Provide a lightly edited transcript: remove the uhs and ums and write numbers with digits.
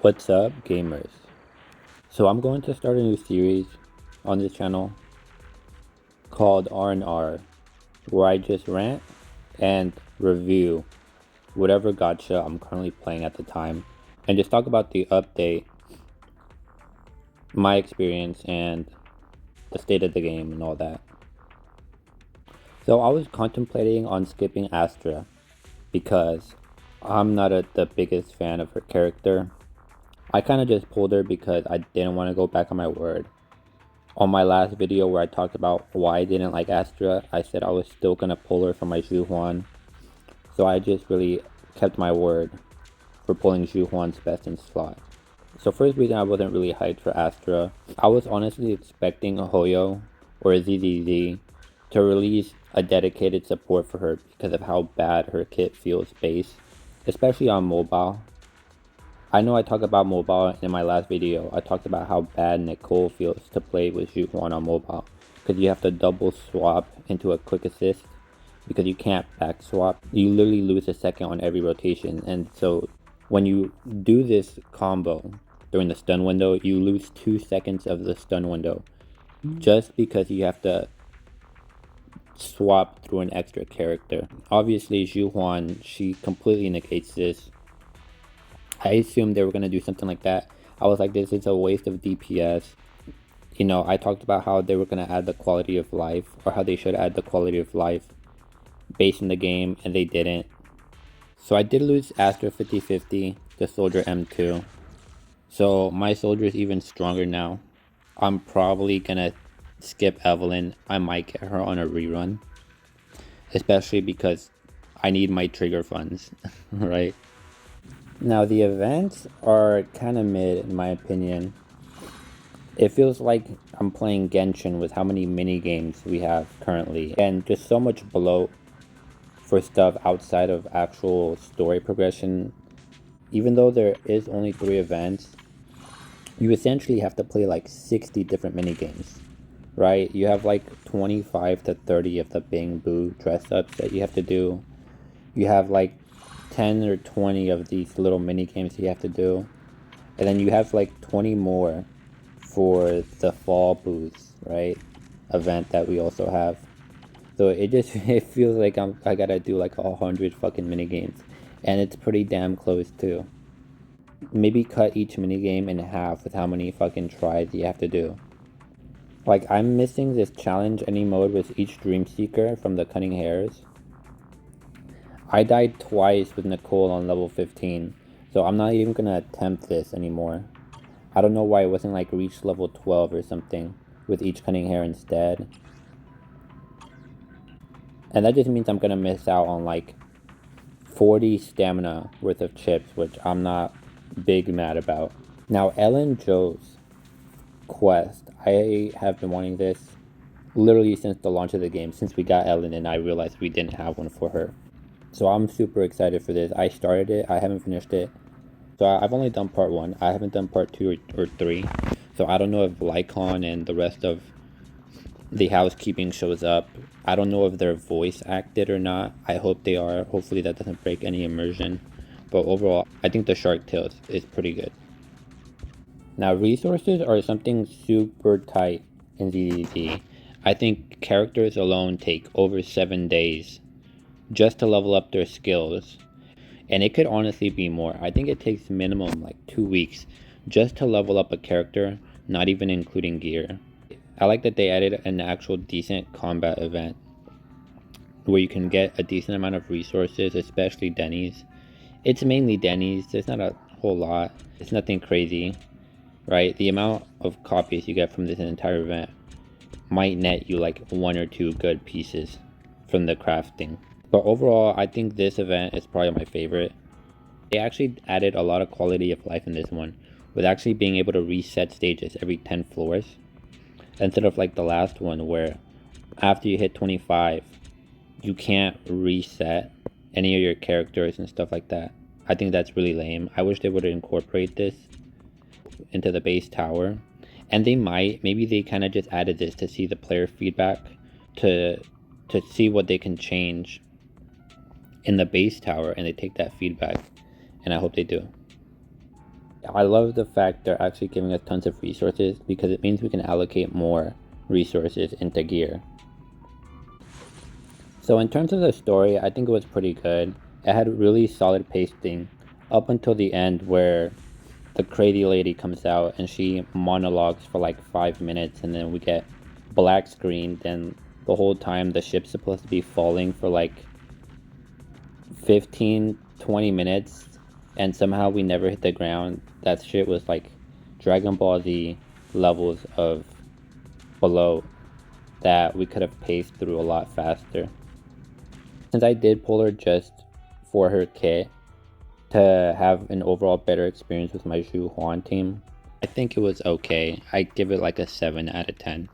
What's up, gamers? So I'm going to start a new series on this channel called RnR, where I just rant and review whatever gacha I'm currently playing at the time, and just talk about the update, my experience, and the state of the game and all that. So I was contemplating on skipping Astra because I'm not the biggest fan of her character. I kind of just pulled her because I didn't want to go back on my word. On my last video where I talked about why I didn't like Astra, I said I was still going to pull her from my Zhu. So I just really kept my word for pulling Zhu best in slot. So first reason I wasn't really hyped for Astra, I was honestly expecting Hoyo or ZZZ to release a dedicated support for her because of how bad her kit feels base, especially on mobile. I know I talked about mobile in my last video. I talked about how bad Nicole feels to play with Zhu on mobile because you have to double swap into a quick assist because you can't back swap. You literally lose a second on every rotation, and so when you do this combo during the stun window, you lose 2 seconds of the stun window just because you have to swap through an extra character. Obviously, Zhu, she completely negates this. I assumed they were going to do something like that. I was like, this is a waste of DPS. You know, I talked about how they were going to add the quality of life, or how they should add the quality of life based in the game, and they didn't. So I did lose Astra 50-50 to Soldier M2. So my Soldier is even stronger now. I'm probably going to skip Evelyn. I might get her on a rerun. Especially because I need my trigger funds, right? Now the events are kind of mid in my opinion. It feels like I'm playing Genshin with how many mini games we have currently, and just so much bloat for stuff outside of actual story progression. Even though there is only 3 events, you essentially have to play like 60 different mini games, right? You have like 25 to 30 of the Bing Boo dress ups that you have to do. You have like 10 or 20 of these little mini games you have to do, and then you have like 20 more for the fall boost, right, event that we also have. So it just it feels like I gotta do like 100 fucking mini games, and it's pretty damn close too. Maybe cut each mini game in half with how many fucking tries you have to do. Like, I'm missing this challenge any mode with each dream seeker from the cutting hairs. I died twice with Nicole on level 15, so I'm not even gonna attempt this anymore. I don't know why it wasn't like reach level 12 or something with each cutting hair instead. And that just means I'm gonna miss out on like 40 stamina worth of chips, which I'm not big mad about. Now, Ellen Joe's quest, I have been wanting this literally since the launch of the game, since we got Ellen and I realized we didn't have one for her. So I'm super excited for this. I started it, I haven't finished it. So I've only done part 1. I haven't done part 2 or 3. So I don't know if Lycon and the rest of the housekeeping shows up. I don't know if they're voice acted or not. I hope they are. Hopefully that doesn't break any immersion. But overall, I think the Shark Tales is pretty good. Now, resources are something super tight in ZZZ. I think characters alone take over 7 days just to level up their skills. And it could honestly be more. I think it takes minimum like 2 weeks just to level up a character, not even including gear. I like that they added an actual decent combat event where you can get a decent amount of resources, especially Denny's. It's mainly Denny's, there's not a whole lot. It's nothing crazy, right? The amount of copies you get from this entire event might net you like 1 or 2 good pieces from the crafting. But overall, I think this event is probably my favorite. They actually added a lot of quality of life in this one, with actually being able to reset stages every 10 floors. Instead of like the last one where after you hit 25, you can't reset any of your characters and stuff like that. I think that's really lame. I wish they would incorporate this into the base tower. And they might, maybe they kind of just added this to see the player feedback, to see what they can change in the base tower, and they take that feedback, and I hope they do. I love the fact they're actually giving us tons of resources because it means we can allocate more resources into gear. So in terms of the story, I think it was pretty good. It had really solid pacing up until the end where the crazy lady comes out and she monologues for like 5 minutes and then we get black screen. Then the whole time the ship's supposed to be falling for like 15-20 minutes and somehow we never hit the ground. That shit was like Dragon Ball Z levels of below that we could have paced through a lot faster. Since I did pull her just for her kit to have an overall better experience with my Zhu Huan team, I think it was okay. I give it like a 7 out of 10.